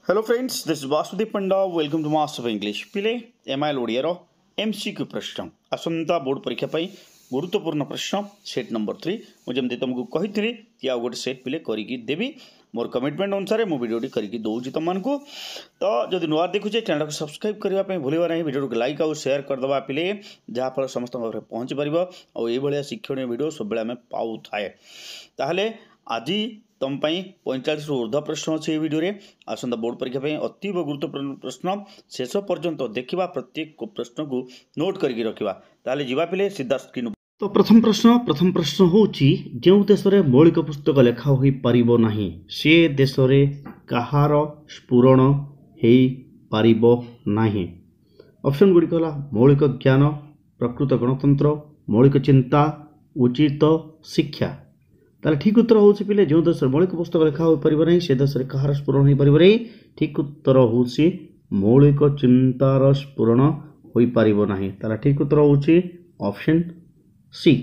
Hello friends, this is Vasudev Panda. Welcome to Master of English. ପିଲେ MIL ଓଡ଼ିଆର MCQ ପ୍ରଶ୍ନ ଆସନ୍ତା board ପରୀକ୍ଷା ପାଇଁ ଗୁରୁତ୍ୱପୂର୍ଣ୍ଣ ପ୍ରଶ୍ନ ସେଟ୍ ନମ୍ବର 3 ମୁଁ ଯେମିତି ତୁମକୁ କହିଥିଲି କି ଆଉ ଗୋଟେ ସେଟ୍ ପିଲେ କରିକି ଦେବି ମୋର କମିଟମେଣ୍ଟ ଅନୁସାରେ ମୁଁ ଭିଡ଼ିଓଟି କରିକି ଦେଉଛି ତୁମମାନଙ୍କୁ ତ ଯଦି ନୂଆ ଦେଖୁଛେ ଚ୍ୟାନେଲକୁ ସବସ୍କ୍ରାଇବ୍ କରିବା ପାଇଁ ଭୁଲିବା ନାହିଁ ଭିଡ଼ିଓକୁ ଲାଇକ୍ ଆଉ ସେୟାର କରିଦେବା ପିଲେ ଯାହାଫଳରେ ସମସ୍ତଙ୍କ ପାଖରେ ପହଞ୍ଚି ପାରିବ ଆଉ ଏଇଭଳିଆ ଶିକ୍ଷଣୀୟ ଭିଡ଼ିଓ ସବୁବେଳେ ଆମେ ପାଉଥାଏ ତାହେଲେ ଆଜି तुम 45 ऊर्ध्व प्रश्न अच्छे भिडियो आसंता बोर्ड परीक्षा अतीव गुरुत्वपूर्ण प्रश्न शेष पर्यंत देखा प्रत्येक प्रश्न को नोट करके रखा ताले जीवा पिले सीधा स्क्रीन तो प्रथम प्रश्न होची जो देश में मौलिक पुस्तक लेखा हो पारिबो नाही से देश में कहार स्फुरण हो पारिबो नाही ऑप्शन गुड़िक मौलिक ज्ञान प्रकृत गणतंत्र मौलिक चिंता उचित शिक्षा ताले ठीक उत्तर होची पिले जो देश मौलिक पुस्तक लेखा हो पारिबो नाही से देश कहार स्फुरण हो पारिबो नाही ठीक उत्तर होची मौलिक चिंतार स्फुरण हो पारिबो नाही ताले ठीक उत्तर होची ऑप्शन सी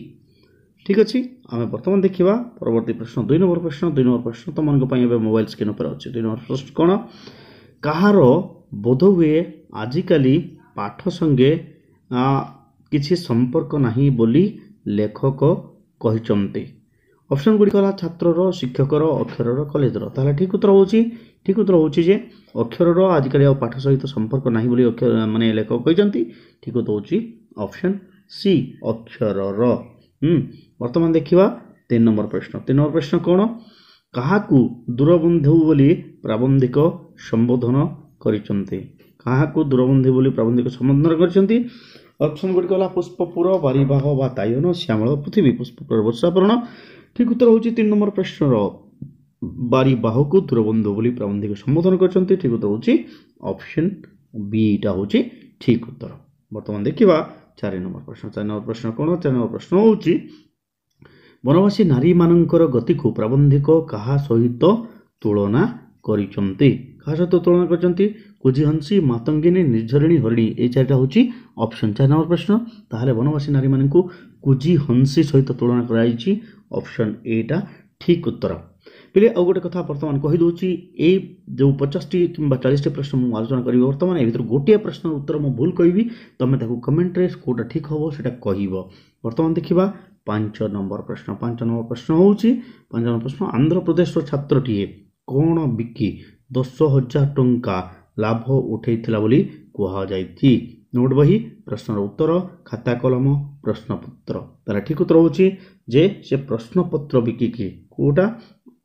ठीक अच्छे आम बर्तमान देखा परवर्ती प्रश्न 2 नंबर प्रश्न तुम मन मोबाइल स्क्रीन पर अच्छे 2 नंबर प्रश्न कौन कहार बोध हुए आजिकाली पाठ संगे किसी संपर्क नहीं बोली लेखक कहते ऑप्शन गुड़ी कला छात्र शिक्षकर अक्षर कॉलेजर ताला ठीक उत्तर होची जे अक्षर आजिकल पाठ सहित संपर्क नहीं बोली अक्षर माने लेखक कहते ठीक उत्तर होची ऑप्शन सी अक्षर वर्तमान देखा 3 नंबर प्रश्न कौन क्या दूरबंधु बोली प्राबंधिक संबोधन करिसंते क्या दूरबंधु बोली प्राबंधिक संबोधन करिसंते ऑप्शन गुड़ी कला पुष्पपुर बारीबाह बातायन श्यामल पृथ्वी पुष्पपुर वर्षापर्ण ठीक उत्तर होची 3 नंबर प्रश्न बारीबाह को दूरबंधु बोली प्राबंधिक संबोधन करिसंते ठीक उत्तर होची ऑप्शन बी टा होची ठीक उत्तर वर्तमान देखा 4 नंबर प्रश्न कौन 4 नंबर प्रश्न होची वनवासी नारी मानकर गति को प्राबंधिक कहा सहित तुलना करिसंते कहा सहित तुलना करिसंते कुजिहंसी मातंगिनी निर्झरिणी हरिणी ए चारिटा होची ऑप्शन 4 नंबर प्रश्न ताहले वनवासी नारी मानकु कुजिहंसी सहित तुलना कराइछि ऑप्शन ए टा ठीक उत्तर पिले आ गोटे कथा वर्तमान कहि दोची ए जो 50 टी किंबा 40 टी प्रश्न मु आलोचना करिवि वर्तमान ए भीतर गोटे प्रश्न उत्तर मु भूल कहिवि तमे ताकू कमेंट रे कोटा ठीक होबो सेटा कहिवो वर्तमान देखिबा 5 नंबर प्रश्न होची 5 नंबर प्रश्न आंध्र प्रदेश रो छात्रटीए कोन बिकी 10,000 टंका लाभ उठैथिला बोली कुहा जायछि नोट बही प्रश्न उत्तर खाता कलम प्रश्नपत्र तारा ठीक उत्तर होची जे से प्रश्नपत्र बिकी की कोटा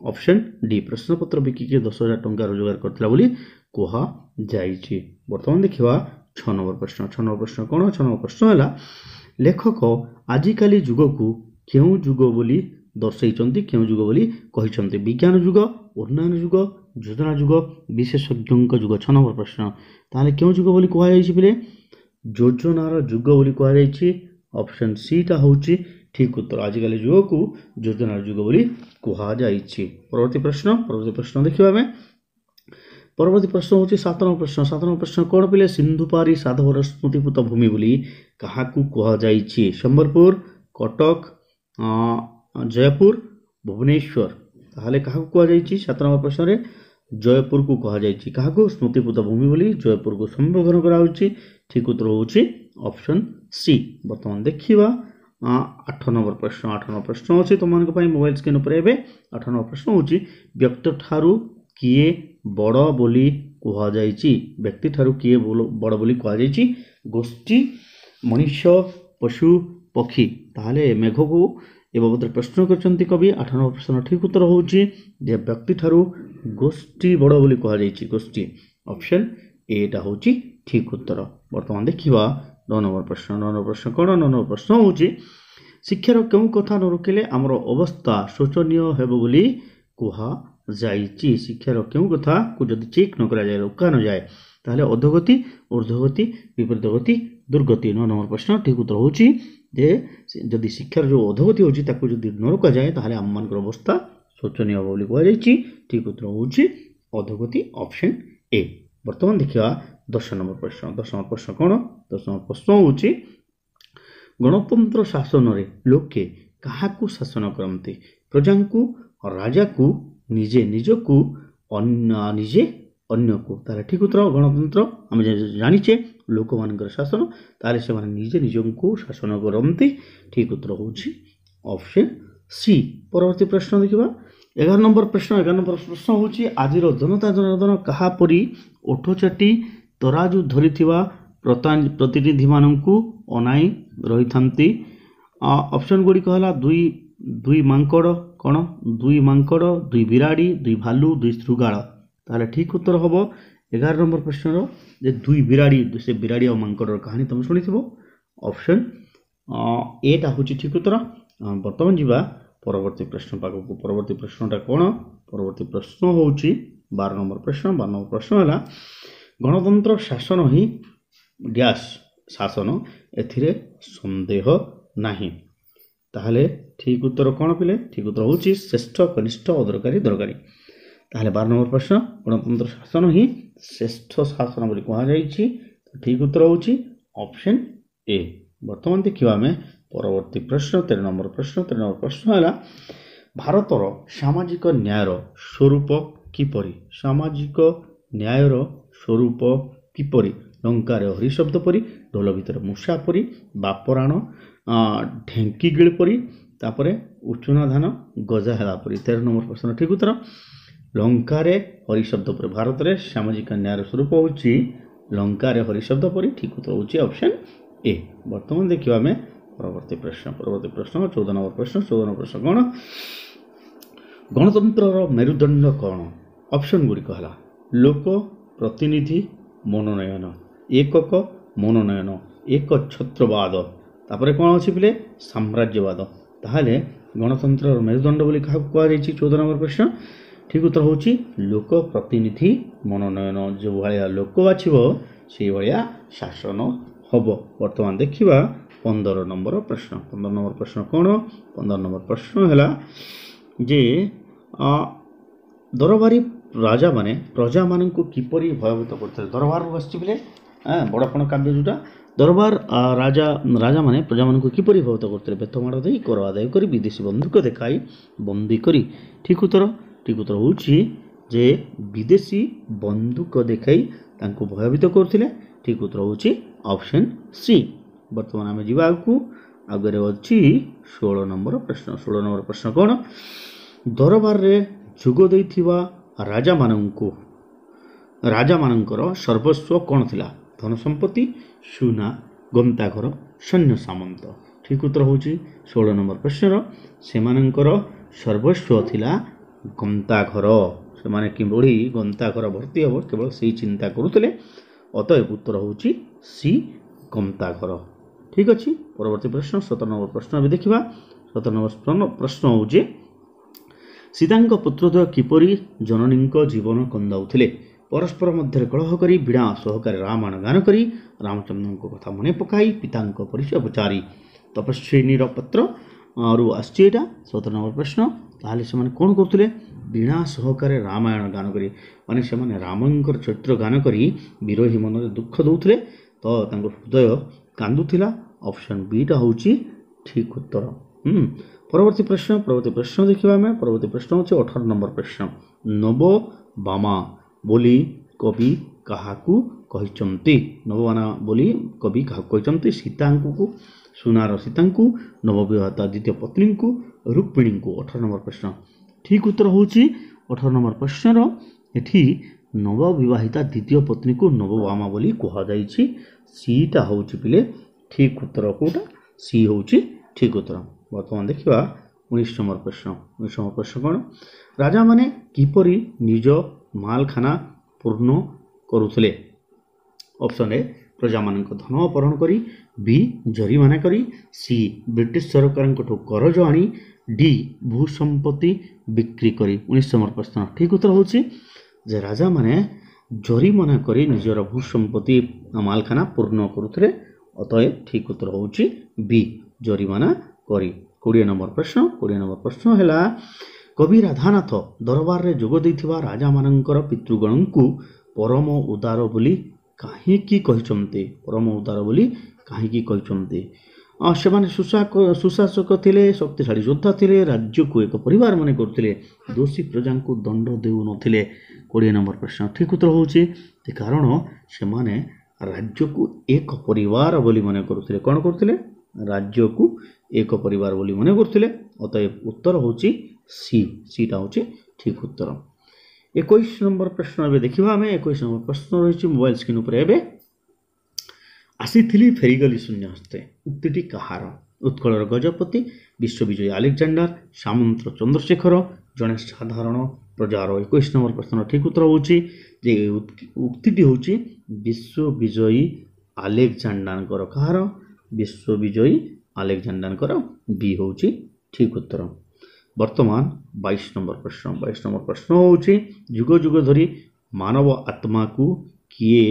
ऑप्शन डी प्रश्नपत्र बिकी 10,000 टंका रोजगार करथिला बोली कुहा जायछि वर्तमान देखिबा 6 नंबर प्रश्न कौन 6 नंबर प्रश्न है लेखक आजिकाली जुग को क्यों जुग बोली दर्शाइछन्ति क्यों जुग बोली कहिछन्ति विज्ञान जुग उन्नयन जुग योजना जुग विशेषज्ञ जुग 6 नंबर प्रश्न ताले क्यों जुग बोली कुहा जायछि बिले योजनार जुग बोली कुहा जायछि ऑप्शन सी टा होछि ठीक उत्तर आजिकाली जुग को योजनार जुग बोली कुहा जायछि परवर्ती प्रश्न देखिबा में परवर्ती प्रश्न होची 7 नंबर प्रश्न कौन पिले सिंधुपारी साधवर स्मृतिपूत भूमि बोली कहा कुहा जायछि संबलपुर कटक जयपुर भुवनेश्वर ताहले कहा कुहा जायछि 7 नंबर प्रश्न रे जयपुर को कहा जायछि कहा स्मृतिपूत भूमि बोली जयपुर को संबोधन करा होछि ठीक उत्तर होछि ऑप्शन सी वर्तमान देखिबा 8 नंबर प्रश्न होछि तुमन को मोबाइल स्क्रीन पर एबे 8 नंबर प्रश्न होछि व्यक्ति ठारू किए बड़ बोली कुहा जायछि व्यक्ति ठारू किए बड़ बोली कुहा जायछि गोष्ठी मनुष्य पशु पक्षी ताहले मेघ को ए बाबद प्रश्न करछन्ति कवि 8 नंबर प्रश्न ठीक उत्तर होछि जे व्यक्ति ठारू गोष्ठी बड़ बोली कुहा जायछि गोष्ठी ऑप्शन ए टा होछि ठीक उत्तर वर्तमान देखिबा 9 नंबर प्रश्न कौन 9 नंबर प्रश्न होछि शिक्षार केउ कथा न रोकिले हमर अवस्था शोचनीय हेबो बोली कुहा जायछि शिक्षार केउ कथा को जदि चेक न करा जाय रोका न जाय ताहले अधोगति ऊर्ध्वगति विपरीत गति दुर्गति 9 नंबर प्रश्न ठीक उत्तर होछि जे जदि शिक्षार जो अधोगति होछि ताकू जदि न रोका जाय ताहले हम मानकर अवस्था शोचनीय बोली कुहा जायछि ठीक उत्तर होछि अधोगति ऑप्शन ए वर्तमान देखिबा 10 नंबर प्रश्न कौन 10 नंबर प्रश्न होछि गणतंत्र शासन रे लोके काहाकू शासन करते प्रजा को राजा को निजे निजकू निजे अन्य को ताले ठीक उत्तर गणतंत्र आम जानिचे लोक मानकर शासन ताले से माने निजे निजन को शासन करती ठीक उत्तर होची ऑप्शन सी। परवर्ती प्रश्न देखिबा 11 नंबर प्रश्न होची आजिर जनता जनार्दन कहा परी ओठ चाटी तराजू धरिथिबा प्रतिनिधि माननकु अनाई रही थांती। ऑप्शन गुडी कहला दुई मांकड़ कौन दुई मांकड़ दुई बिराड़ी दुई भालू दुई श्रृगाल ताले ठीक उत्तर हम 11 नंबर प्रश्न जे दुई बिराड़ी से बिराड़ी और मांकड़ कहानी तुम शुणी ऑप्शन एटा हूँ ठीक उत्तर। बर्तमान जीवा परवर्ती प्रश्न पाखक परवर्ती प्रश्नटा कौन परवर्ती प्रश्न हूँ 12 नंबर प्रश्न है गणतंत्र शासन ही डैश शासन एथिरे संदेह नहीं ताहले ठीक उत्तर कौन पिले ठीक उत्तर हूँ श्रेष्ठ कनिष्ठ अदरकारी दरकारी ताहले 12 नंबर प्रश्न गणतंत्र शासन ही श्रेष्ठ शासन बोली कहुई ठीक उत्तर हूँ ऑप्शन ए। बर्तमान देखिए आम परवर्ती प्रश्न 13 नंबर प्रश्न है भारतर सामाजिक न्यायर स्वरूप किपरि सामाजिक न्यायर स्वरूप किपरि लंकार हरि शब्द परी ढोल भितर मूषा परी बापराण ढेंकी गिड़ परी तापर उचुना धान गजा हेला परी 13 नंबर प्रश्न ठीक उत्तर लंकारे हरि शब्द परी भारत में सामाजिक न्याय स्वरूप होची लंकारे हरि शब्द परी ठीक उत्तर होची ऑप्शन ए। वर्तमान देखिए आम परवर्ती प्रश्न 14 नंबर प्रश्न कौन गणतंत्र मेरुदंड कौन ऑप्शन गुड़िक है लोक प्रतिनिधि मनोनयन एकक मनोनयन एक छत्रवाद तापर कौन अच्छी पिले साम्राज्यवाद ताहले गणतंत्र मेरुदंड बोली क्या कहुई 14 नंबर प्रश्न ठीक उत्तर हूँ लोक प्रतिनिधि मनोनयन जो भाया लोक बाछिब से भाया शासन हम। वर्तमान देखिबा 15 नंबर प्रश्न कौन 15 नंबर प्रश्न है जे दरबारी राजा माने प्रजा मान को किपरि भयभीत करते दरबार बसले बड़पण काव्य जोटा दरबार राजा माने प्रजा मान को किपरि भयभीत करते बेतमाड़ दे कर आदाय कर विदेशी बंधुक देखाई बंदी करी ठीक उत्तर हूँ जे विदेशी बंधुक देखाई तांको भयभीत करथिले ठीक उत्तर हूँ ऑप्शन सी। वर्तमान आम जीवा आगे अच्छी 16 नंबर प्रश्न कौन दरबार रे जोग देइथिबा राजा मानकर सर्वस्व कौन थिला धन संपत्ति सुना गंताघर सैन्य सामंत ठीक उत्तर हूँ 16 नंबर प्रश्न से सर्वस्व थिला गंताघर से माने किभଳି गंताघर भर्ती हम केवल से चिंता करुले अतएव उत्तर हूँ सी गंताघर ठीक अच्छे। परवर्ती प्रश्न 17 नंबर प्रश्न अभी देखा 17 नंबर प्रश्न हूँ सीतांक पुत्रद्वय किपरि जननी जीवन कंदाउथिले परस्पर मध्य कलह करी बीणा सहकारी रामायण गान करी रामचंद्र कथा मन पकाई पिता परिचय पचारि तपस्विनी पत्र रु आसटा 17 नंबर प्रश्न ताहले से कौन करते बीणा सहकारे रामायण गान करी माने से रामंकर चरित्र गान करी विरोही मन दुख दौले तो हृदय कांदुला ऑप्शन बीटा हूँ ठीक उत्तर। परवर्ती प्रश्न देखा आम परवर्ती प्रश्न हूँ 18 नंबर प्रश्न नव बामा बोली कवि क्या नवबाना बोली कवि क्या सीता को सुनार सीता को नवविवाहिता द्वितीय पत्नी को रुक्मिणी को 18 नंबर प्रश्न ठीक उत्तर हूँ 18 नंबर प्रश्न एठी नवविवाहिता द्वितीय पत्नी को नवबामा बोली कहुई सीटा हूँ पिले ठीक उत्तर कौटा सी हूँ ठीक उत्तर। वर्तमान देखा 19 नंबर प्रश्न कौन राजा माने किपरि निज मालखाना पूर्ण करुले ऑप्शन ए प्रजा मान धन अपहरण करी बी जरिमाना करी सी ब्रिटिश सरकार करज आनी डी भूसंपत्ति बिक्री करी 19 नंबर प्रश्न ठीक उत्तर हूँ जे राजा माने जरिमाना करी निजर भूसंपत्ति मालखाना पूर्ण करुले अतएव ठीक उत्तर हूँ बी जरिमाना करी। 20 नंबर प्रश्न है कवि राधानाथ दरबार रे जोग देइथिबा राजा मानकर पितृगण को परम उदार बोली कहीं परम उदार बोली कहीं ସେମାନେ ସୁଶାସକ ଥିଲେ, ଶକ୍ତିଶାଳୀ ଯୋଦ୍ଧା ଥିଲେ, ରାଜ୍ୟକୁ ଏକ ପରିବାର ମନେ କରୁଥିଲେ, ଦୋଷୀ ପ୍ରଜାଙ୍କୁ ଦଣ୍ଡ ଦେଉନଥିଲେ। 20 ନମ୍ବର ପ୍ରଶ୍ନ ଠିକ୍ ଉତ୍ତର ହେଉଛି କାରଣ ସେମାନେ ରାଜ୍ୟକୁ ଏକ ପରିବାର ବୋଲି ମନେ କରୁଥିଲେ। କ'ଣ କରୁଥିଲେ? ରାଜ୍ୟକୁ ଏକ ପରିବାର ବୋଲି ମନେ କରୁଥିଲେ। ଅତଏବ ଉତ୍ତର ହେଉଛି ସିଟା ହେଉଛି ଠିକ୍ ଉତ୍ତର। 21 ନମ୍ବର ପ୍ରଶ୍ନ ଏବେ ଦେଖିବା ଆମେ। 21 ନମ୍ବର ପ୍ରଶ୍ନ ରହିଛି ମୋବାଇଲ ସ୍କ୍ରିନ୍ ଉପରେ। ଏବେ ଆସିଥିଲି ଫେରିଗଲି ଶୂନ୍ୟ ହସ୍ତେ ଉକ୍ତିଟି କାହାର? ଉତ୍କଳର ଗଜପତି, ବିଶ୍ୱବିଜୟୀ ଆଲେକ୍ଜାଣ୍ଡାର, ସାମନ୍ତ ଚନ୍ଦ୍ରଶେଖର, ଜଣେ ସାଧାରଣ ପ୍ରଜାର। 21 ନମ୍ବର ପ୍ରଶ୍ନ ଠିକ୍ ଉତ୍ତର ହେଉଛି ଯେ ଉକ୍ତିଟି ହେଉଛି ବିଶ୍ୱବିଜୟୀ ଆଲେକ୍ଜାଣ୍ଡାରଙ୍କର। କାହାର? ବିଶ୍ୱବିଜୟୀ ଆଲେକ୍ଜାଣ୍ଡାରଙ୍କର। ବି ହେଉଛି ଠିକ୍ ଉତ୍ତର। ବର୍ତ୍ତମାନ 22 ନମ୍ବର ପ୍ରଶ୍ନ। 22 ନମ୍ବର ପ୍ରଶ୍ନ ହେଉଛି ଯୁଗ ଯୁଗ ଧରି ମାନବ ଆତ୍ମାକୁ କିଏ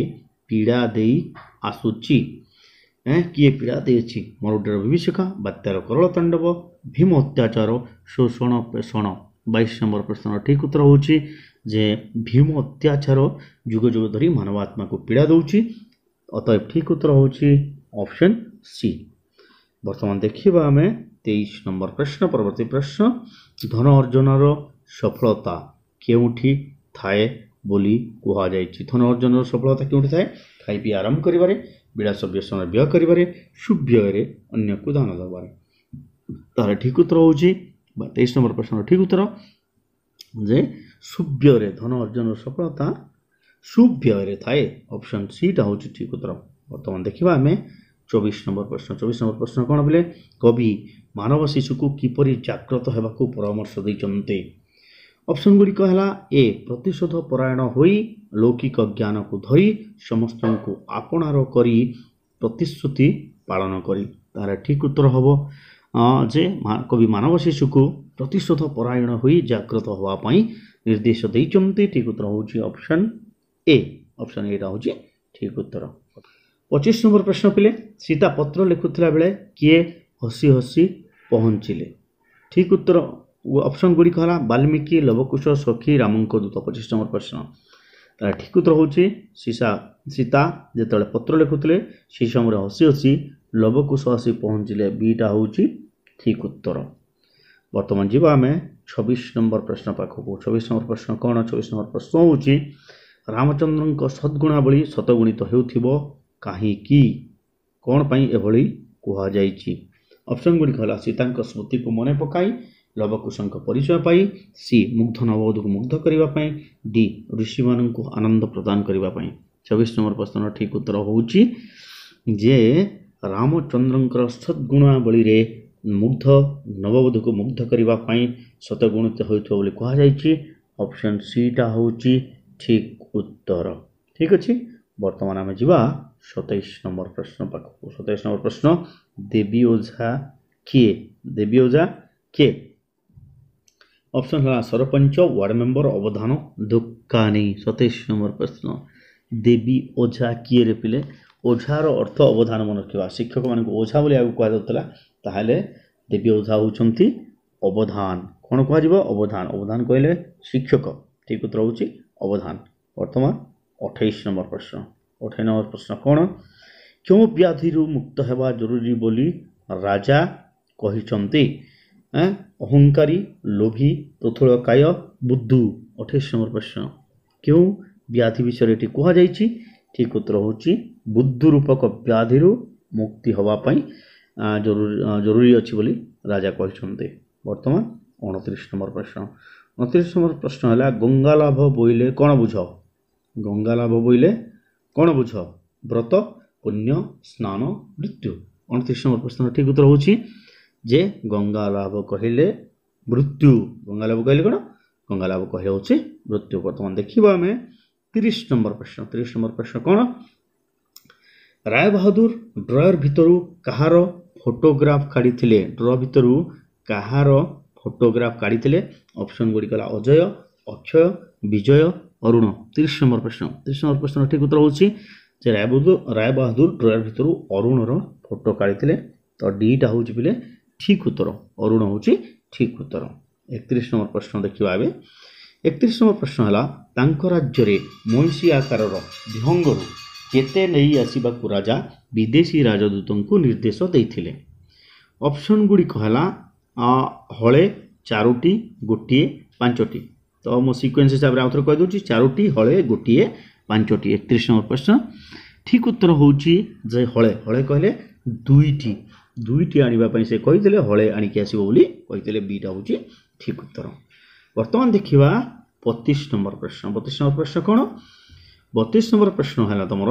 ପୀଡ଼ା ଦେଇ ଆସୁଛି? କିଏ ପୀଡ଼ା ଦେଇଛି? ମରୁଡ଼ିର ବିଭୀଷିକା, ବାତ୍ୟାର କରଳ ତାଣ୍ଡବ, ଭୀମ ଅତ୍ୟାଚାର, ଶୋଷଣ ପେଷଣ। 22 ନମ୍ବର ପ୍ରଶ୍ନର ଠିକ୍ ଉତ୍ତର ହେଉଛି ଯେ ଭୀମ ଅତ୍ୟାଚାର ଯୁଗ ଯୁଗ ଧରି ମାନବ ଆତ୍ମାକୁ ପୀଡ଼ା ଦେଉଛି। ଅତଏବ ଠିକ୍ ଉତ୍ତର ହେଉଛି ଅପସନ୍ ସି। ବର୍ତ୍ତମାନ ଦେଖିବା ଆମେ 23 ନମ୍ବର ପ୍ରଶ୍ନ। ପରବର୍ତ୍ତୀ ପ୍ରଶ୍ନ, ଧନ ଅର୍ଜନର ସଫଳତା କେଉଁଠି ଥାଏ ବୋଲି କୁହାଯାଇଛି? ଧନ ଅର୍ଜନର ସଫଳତା କେଉଁଠି ଥାଏ? ଖାଇ ପିଇ ଆରାମ କରିବାରେ, ବିଳାସ ବ୍ୟସନରେ ବ୍ୟୟ କରିବାରେ, ସୁବ୍ୟୟରେ ଅନ୍ୟକୁ ଦାନ ଦେବାରେ। ତାର ଠିକ୍ ଉତ୍ତର ହେଉଛି 23 ନମ୍ବର ପ୍ରଶ୍ନର ଠିକ୍ ଉତ୍ତର ଯେ ସୁବ୍ୟୟରେ। ଧନ ଅର୍ଜନର ସଫଳତା ସୁବ୍ୟୟରେ ଥାଏ। ଅପସନ୍ ସିଟା ହେଉଛି ଠିକ୍ ଉତ୍ତର। ବର୍ତ୍ତମାନ ଦେଖିବା ଆମେ 24 ନମ୍ବର ପ୍ରଶ୍ନ। 24 ନମ୍ବର ପ୍ରଶ୍ନ କ'ଣ ବୋଲେ? କବି ମାନବ ଶିଶୁକୁ କିପରି ଜାଗ୍ରତ ହେବାକୁ ପରାମର୍ଶ ଦେଇଛନ୍ତି? ଅପସନ୍ ଗୁଡ଼ିକ ହେଲା ଏ ପ୍ରତିଶୋଧ ପରାୟଣ ହୋଇ ଲୌକିକ ଜ୍ଞାନକୁ ଧରି ସମସ୍ତଙ୍କୁ ଆପଣାର କରି ପ୍ରତିଶ୍ରୁତି ପାଳନ କରି। ତାର ଠିକ୍ ଉତ୍ତର ହେବ ଯେ କବି ମାନବ ଶିଶୁକୁ ପ୍ରତିଶୋଧ ପରାୟଣ ହୋଇ ଜାଗ୍ରତ ହେବା ପାଇଁ ନିର୍ଦ୍ଦେଶ ଦେଇଛନ୍ତି। ଠିକ୍ ଉତ୍ତର ହେଉଛି ଅପସନ୍ ଏ। ଅପସନ୍ ଏଟା ହେଉଛି ଠିକ୍ ଉତ୍ତର। 25 ନମ୍ବର ପ୍ରଶ୍ନ ପିଲେ, ସୀତା ପତ୍ର ଲେଖୁଥିଲା ବେଳେ କିଏ ହସି ହସି ପହଞ୍ଚିଲେ? ଠିକ୍ ଉତ୍ତର ଅପସନ୍ ଗୁଡ଼ିକ ହେଲା ବାଲ୍ମୀକି, ଲବକୁଶ, ସଖୀ, ରାମଙ୍କ ଦୂତ। 25 ନମ୍ବର ପ୍ରଶ୍ନ। ତାର ଠିକ୍ ଉତ୍ତର ହେଉଛି ସୀତା ଯେତେବେଳେ ପତ୍ର ଲେଖୁଥିଲେ ସେହି ସମୟରେ ହସି ହସି ଲବକୁଶ ଆସି ପହଞ୍ଚିଲେ। ବିଟା ହେଉଛି ଠିକ୍ ଉତ୍ତର। ବର୍ତ୍ତମାନ ଯିବା ଆମେ 26 ନମ୍ବର ପ୍ରଶ୍ନ ପାଖକୁ। 26 ନମ୍ବର ପ୍ରଶ୍ନ କ'ଣ? 26 ନମ୍ବର ପ୍ରଶ୍ନ ହେଉଛି ରାମଚନ୍ଦ୍ରଙ୍କ ସଦ୍ଗୁଣାବଳୀ ଶତଗୁଣିତ ହେଉଥିବ କାହିଁକି? କ'ଣ ପାଇଁ ଏଭଳି କୁହାଯାଇଛି? ଅପସନ୍ ଗୁଡ଼ିକ ହେଲା ସୀତାଙ୍କ ସ୍ମୃତିକୁ ମନେ ପକାଇ, ଲବକୁଶଙ୍କ ପରିଚୟ ପାଇ, ସି ମୁଗ୍ଧ ନବବଧୂକୁ ମୁଗ୍ଧ କରିବା ପାଇଁ, ଡି ଋଷିମାନଙ୍କୁ ଆନନ୍ଦ ପ୍ରଦାନ କରିବା ପାଇଁ। 26 ନମ୍ବର ପ୍ରଶ୍ନର ଠିକ୍ ଉତ୍ତର ହେଉଛି ଯେ ରାମଚନ୍ଦ୍ରଙ୍କର ସଦ୍ଗୁଣାବଳୀରେ ମୁଗ୍ଧ ନବବଧୂକୁ ମୁଗ୍ଧ କରିବା ପାଇଁ ଶତଗୁଣିତ ହେଉଥିବ ବୋଲି କୁହାଯାଇଛି। ଅପସନ୍ ସିଟା ହେଉଛି ଠିକ୍ ଉତ୍ତର। ଠିକ୍ ଅଛି। ବର୍ତ୍ତମାନ ଆମେ ଯିବା 27 ନମ୍ବର ପ୍ରଶ୍ନ ପାଖକୁ। 27 ନମ୍ବର ପ୍ରଶ୍ନ, ଦେବୀ ଓଝା କିଏ? ଦେବୀ ଓଝା କିଏ? ଅପସନ୍ ହେଲା ସରପଞ୍ଚ, ୱାର୍ଡ଼ ମେମ୍ବର, ଅବଧାନ, ଦୋକାନୀ। 27 ନମ୍ବର ପ୍ରଶ୍ନ, ଦେବୀ ଓଝା କିଏରେ ପିଲେ? ଓଝାର ଅର୍ଥ ଅବଧାନ ମନେ ରଖିବା। ଶିକ୍ଷକମାନଙ୍କୁ ଓଝା ବୋଲି ଆଗକୁ କୁହାଯାଉଥିଲା, ତାହେଲେ ଦେବୀ ଓଝା ହେଉଛନ୍ତି ଅବଧାନ। କ'ଣ କୁହାଯିବ? ଅବଧାନ। ଅବଧାନ କହିଲେ ଶିକ୍ଷକ। ଠିକ୍ ଉତ୍ତର ହେଉଛି ଅବଧାନ। ବର୍ତ୍ତମାନ 28 ନମ୍ବର ପ୍ରଶ୍ନ। 28 ନମ୍ବର ପ୍ରଶ୍ନ କ'ଣ? କେଉଁ ବ୍ୟାଧିରୁ ମୁକ୍ତ ହେବା ଜରୁରୀ ବୋଲି ରାଜା କହିଛନ୍ତି? ଅହଙ୍କାରୀ, ଲୋଭୀ, ପୃଥୁଳକାୟ, ବୁଦ୍ଧୁ। 28 ନମ୍ବର ପ୍ରଶ୍ନ। କେଉଁ ବ୍ୟାଧି ବିଷୟରେ ଏଠି କୁହାଯାଇଛି? ଠିକ୍ ଉତ୍ତର ହେଉଛି ବୁଦ୍ଧୁ ରୂପକ ବ୍ୟାଧିରୁ ମୁକ୍ତି ହେବା ପାଇଁ ଜରୁରୀ ଅଛି ବୋଲି ରାଜା କହିଛନ୍ତି। ବର୍ତ୍ତମାନ 29 ନମ୍ବର ପ୍ରଶ୍ନ। 29 ନମ୍ବର ପ୍ରଶ୍ନ ହେଲା ଗଙ୍ଗାଲାଭ ବୋଇଲେ କ'ଣ ବୁଝ? ଗଙ୍ଗାଲାଭ ବୋଇଲେ କ'ଣ ବୁଝ? ବ୍ରତ, ପୁଣ୍ୟ, ସ୍ନାନ, ମୃତ୍ୟୁ। 29 ନମ୍ବର ପ୍ରଶ୍ନର ଠିକ୍ ଉତ୍ତର ହେଉଛି ଯେ ଗଙ୍ଗାଲାଭ କହିଲେ ମୃତ୍ୟୁ। ଗଙ୍ଗାଲାଭ କହିଲେ କ'ଣ? ଗଙ୍ଗାଲାଭ କହିଲେ ହେଉଛି ମୃତ୍ୟୁ। ବର୍ତ୍ତମାନ ଦେଖିବା ଆମେ 30 ନମ୍ବର ପ୍ରଶ୍ନ। 30 ନମ୍ବର ପ୍ରଶ୍ନ କ'ଣ? ରାୟ ବାହାଦୁର ଡ୍ରୟର ଭିତରୁ କାହାର ଫଟୋଗ୍ରାଫ କାଢ଼ିଥିଲେ? ଡ୍ର ଭିତରୁ କାହାର ଫଟୋଗ୍ରାଫ କାଢ଼ିଥିଲେ? ଅପସନ୍ ଗୁଡ଼ିକ ହେଲା ଅଜୟ, ଅକ୍ଷୟ, ବିଜୟ, ଅରୁଣ। 30 ନମ୍ବର ପ୍ରଶ୍ନ। 30 ନମ୍ବର ପ୍ରଶ୍ନର ଠିକ୍ ଉତ୍ତର ହେଉଛି ଯେ ରାୟ ବାହାଦୁର ଡ୍ରୟର ଭିତରୁ ଅରୁଣର ଫଟୋ କାଢ଼ିଥିଲେ। ତ ଡିଟା ହେଉଛି ପିଲେ ଠିକ୍ ଉତ୍ତର। ଅରୁଣ ହେଉଛି ଠିକ୍ ଉତ୍ତର। 31 ନମ୍ବର ପ୍ରଶ୍ନ ଦେଖିବା ଏବେ। 31 ନମ୍ବର ପ୍ରଶ୍ନ ହେଲା ତାଙ୍କ ରାଜ୍ୟରେ ମଇଁଷି ଆକାରର ବିହଙ୍ଗରୁ କେତେ ନେଇ ଆସିବାକୁ ରାଜା ବିଦେଶୀ ରାଜଦୂତଙ୍କୁ ନିର୍ଦ୍ଦେଶ ଦେଇଥିଲେ? ऑप्शन गुड़िक है हले चारोटी गोटे पांचटी तो मो सिक्वेन्स हिसाब से आउथर कहीदे चारोटी हले गोटे पांचटी 31 नंबर प्रश्न ठीक उत्तर होची जे हले हले कहले दुईटी दुईटी आने से कही हले आणिक आसो बोली कही बीटा हूँ ठीक उत्तर। वर्तमान देखा 32 नंबर प्रश्न 32 नंबर प्रश्न कौन 32 नंबर प्रश्न है तुम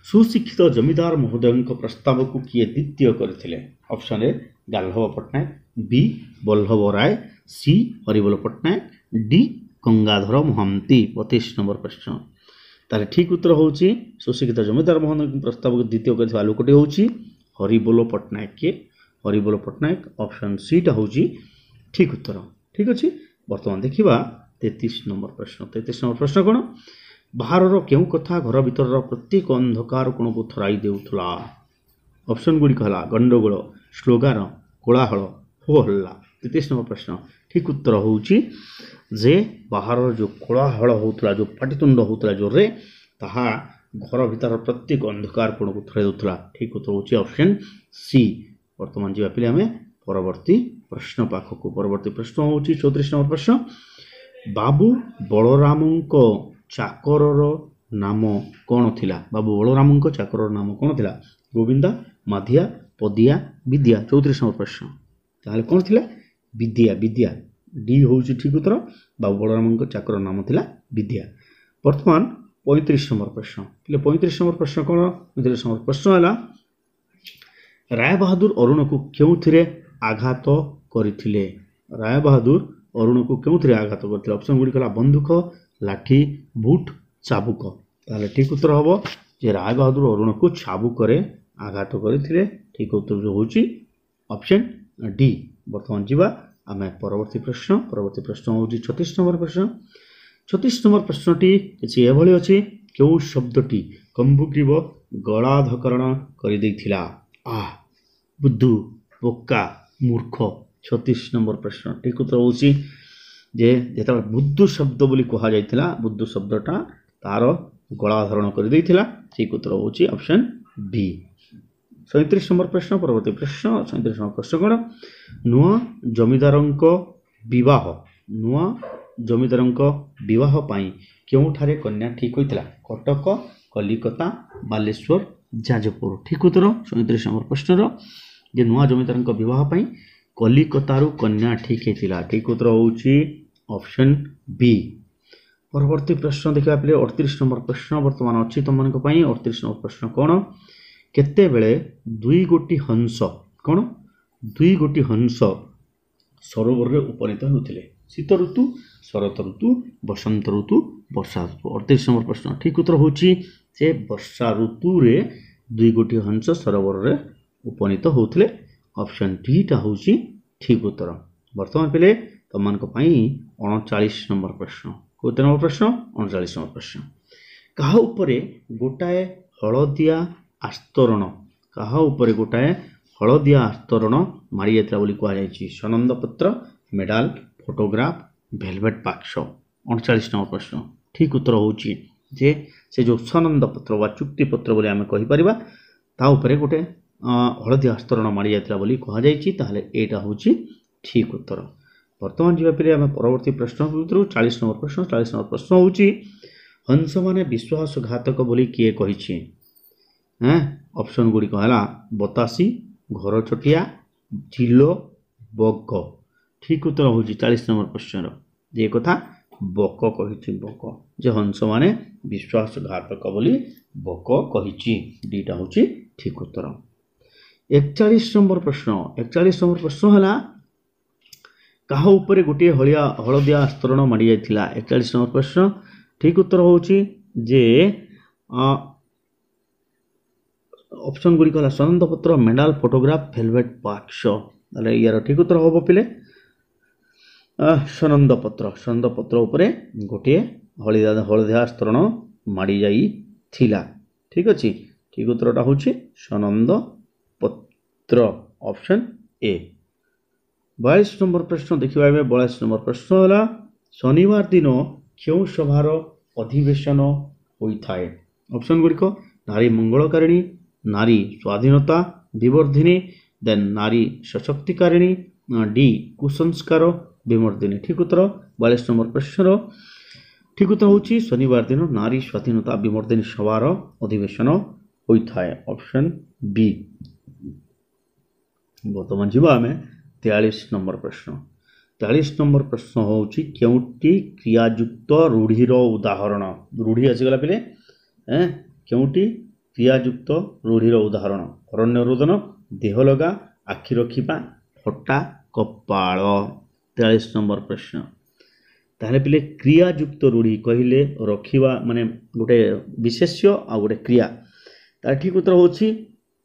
सुशिक्षित जमीदार महोदय प्रस्ताव को किए द्वितीय करथिले ऑप्शन ए गाल्हव Pattnaik B Ballabh Ray C Haribol Pattnaik D Gangadhar Mahanti 32 number प्रश्न ताले ठीक उत्तर होची सुशिक्षित जमीदार महोदय प्रस्ताव को द्वितीय करथिबा लोकटी होची हरिबोल पट्टनायक के हरिबोल पट्टनायक ऑप्शन सी टा होची ठीक उत्तर ठीक अच्छे। वर्तमान देखा 33 नंबर प्रश्न 33 नंबर प्रश्न कौन बाहर क्यों कथा घर भीतर प्रत्येक अंधकार कोण को थराई देउथला ऑप्शन गुड़िक है गंडगोल स्लोगान कोलाहल हो हल्ला 33 नंबर प्रश्न ठीक उत्तर होची जे बाहर जो कोलाहल होता जो पाटितुंड होता जोर ताहा घर भीतर प्रत्येक अंधकार कोण को थराई देउथला ठीक उत्तर होची ऑप्शन सी। वर्तमान जी पे आम परवर्ती प्रश्न पाखक परवर्ती प्रश्न हूँ 34 नंबर प्रश्न बाबू बलराम चाकर नाम कौन थिला बाबू बलराम चाकर नाम कौन थिला गोविंदा माधिया पदिया विद्या 34 नंबर प्रश्न ताहले कौन थिला विद्या विद्या डी हूँ ठीक उत्तर बाबू बलराम चाकर नाम थिला विद्या। वर्तमान 35 नंबर प्रश्न 35 नंबर प्रश्न कौन 35 नंबर प्रश्न है राय बहादुर अरुण को क्यों आघात करथिले राय बहादुर अरुण को क्यों आघात करथिले ऑप्शन गुड़िक बंदूक लाठी बुट चाबुक ताले ठीक उत्तर हम जे राय बहादुर अरुण को चाबुक आघात करथिले ठीक उत्तर जो होची ऑप्शन डी। वर्तमान जीवा आम परवर्ती प्रश्न हूँ 36 नंबर प्रश्न 36 नंबर प्रश्नटी किसी एभली अच्छी क्यों शब्दटी कंबुग्रीव गलाधकरण कर बुद्धू बोका मूर्ख 36 नंबर प्रश्न ठीक उत्तर हूँ जे जो बुद्धू शब्द बोली कह जाइथिला बुद्धू शब्दटा तार गलाधरण कर ठीक उत्तर हूँ ऑप्शन बी। 37 नंबर प्रश्न परवर्ती प्रश्न 37 नंबर प्रश्न कौन नुआ जमीदार बह क्योंठारे कन्या ठीक होता कटक कलिकता बालेश्वर जाजपुर ठीक उत्तर 37 नंबर प्रश्न जे नुआ जमीदार बह कलिकतारू कन्या ठीक होता ठीक उत्तर हूँ ऑप्शन बी। परवर्ती प्रश्न देखा पे 38 नंबर प्रश्न वर्तमान अच्छी तुम मान 38 नंबर प्रश्न कौन केते बेले दुई गोटी हंस कौन दुई गोटी हंस सरोवर में उपनीत होते शीत ऋतु शरत ऋतु बसंत ऋतु वर्षा ऋतु 38 नंबर प्रश्न ठीक उत्तर हूँ वर्षा ऋतु रे दुई गोटी हंस सरोवर में उपनीत होते ऑप्शन डी टा हूँ ठीक उत्तर। वर्तमान पे तुम 39 नंबर प्रश्न कोते नंबर प्रश्न 39 नंबर प्रश्न कहा उपरे गोटाए हलदिया आस्तरण कहा उपरे गोटाए हलदिया आस्तरण मारी जाता बोली कहुई सनंद पत्र मेडाल फोटोग्राफ भेलवेट बाक्स 39 नंबर प्रश्न ठीक उत्तर हूँ जे से जो सनंद पत्र व चुक्ति पत्र बोली आम कहीपर ता उपरे गोटे हलदिया आस्तरण मारी जाता बोली कहुई ताहले एटा हूँ ठीक उत्तर। वर्तमान जीवापी आम परवर्ती प्रश्न 40 नंबर प्रश्न 40 नंबर प्रश्न हूँ हंस माने विश्वासघातक बोली किए कही ऑप्शन गुड़िक है बतासी घर चटिया चिलो बक ठीक उत्तर हूँ 40 नंबर प्रश्न ये कथा बक कही बक जे हंस माने विश्वासघातक बोली बक कही दीटा हूँ ठीक उत्तर। 41 नंबर प्रश्न 41 नंबर प्रश्न है कहा उपरे गोटे हलदिया आस्तरण मारी जाइथिला 41 नंबर प्रश्न ठीक उत्तर हूँ जे ऑप्शन गुड़िक है सनंद पत्र मेडाल फोटोग्राफ भेलवेट बाक्स यार ठीक उत्तर हम पे सनंद पत्र उपरे गोटे हलदिया आस्तरण मारी जाइथिला ठीक अच्छे ठीक उत्तरटा हूँ सनंद पत्र ऑप्शन ए। 42 नंबर प्रश्न देखा 42 नंबर प्रश्न है शनिवार दिन क्यों सभार अधिवेशन होता है ऑप्शन गुड़िक नारी मंगलकारिणी नारी स्वाधीनता दिवर्धिनी देन नारी सशक्तिकारिणी डी कुसंस्कार विमर्दिनी ठीक उत्तर 42 नंबर प्रश्न ठीक उत्तर होची शनिवार दिन नारी स्वाधीनता विमर्दिनी सभार अधिवेशन होता है ऑप्शन बी बर्तमान जीवा आम 43 नंबर प्रश्न 43 नंबर प्रश्न होची केउटी क्रियायुक्त रूढ़ीर उदाहरण रूढ़ी आसीगला पे केउटी क्रियायुक्त रूढ़ीर उदाहरण अरण्य रोदन देह लगा आखि रखा फटा कपाल 43 नंबर प्रश्न ताहले पिले क्रियायुक्त रूढ़ी कहले रखिबा माने गोटे विशेष्य आ गोटे क्रिया तार ठीक उत्तर होची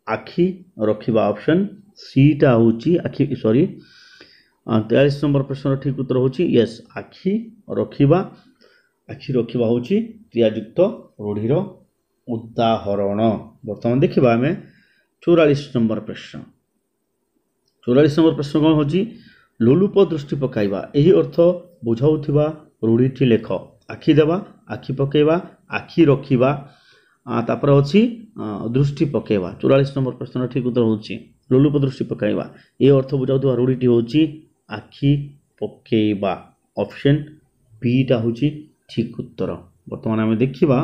आखि रखिबा ऑप्शन सीटा होची आखि सॉरी 43 नंबर प्रश्न ठीक उत्तर होची यस आखि रखिबा होची क्रियायुक्त रूढ़ीर उदाहरण वर्तमान देखिबा हमें 44 नंबर प्रश्न 44 नंबर प्रश्न कौन होची लोलुप दृष्टि पकाइबा यही अर्थ बुझाउथिबा रूढ़ीटी लेख आखि देवा आखि पकेबा आखि रखिबा तापर अछि दृष्टि पकेबा 44 नंबर प्रश्न ठीक उत्तर होची लोलुप दृष्टि पकाइबा ये अर्थ बुझाउथिबा रूढ़ीटी होची आखि पकेबा ऑप्शन बी टा होची ठीक उत्तर वर्तमान आम देखिबा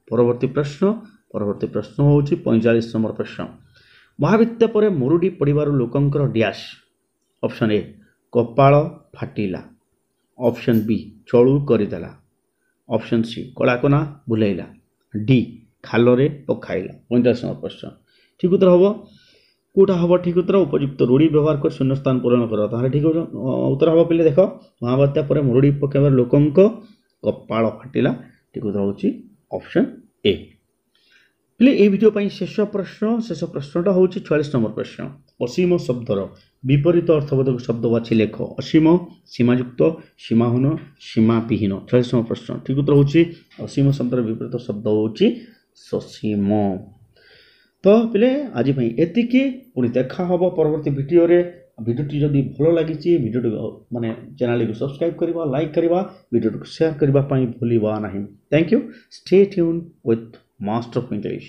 परवर्ती प्रश्न होची 45 नंबर प्रश्न महाविद्या पर मुरुडी पड़िबार लोकंकर डैश ऑप्शन ए कपाल फाटिला ऑप्शन बी चलू करदेला ऑप्शन सी कड़ाकना बुलेला डी खालरे पखाइला 45 नंबर प्रश्न ठीक उत्तर हम कौटा हम ठीक उत्तर उपयुक्त रूढ़ी व्यवहार कर शून्य स्थान पूरण कर ताहले ठीक उत्तर हम पे देख महाबात्या पर मुरुड़ी पकाइबार लोकंक कपाल फाटिला ठीक उत्तर होची ऑप्शन ए पे ये वीडियो पर शेष प्रश्नटा हूँ 46 नंबर प्रश्न असीम शब्दर विपरीत अर्थबोधक शब्द बाछि लेख असीम सीमायुक्त सीमाहीन सीमाविहीन 46 नंबर प्रश्न ठीक उत्तर हूँ असीम शब्दर विपरीत शब्द हूँ ससीम तो पे आज एतिकी पुणी देखा हम परवर्ती भिडियोटी जदि भल लगी भिडियो माने चैनल को सब्सक्राइब करवा लाइक करवा भिडियो को शेयर करने भूलवा नहीं thank you stay tune with master of English.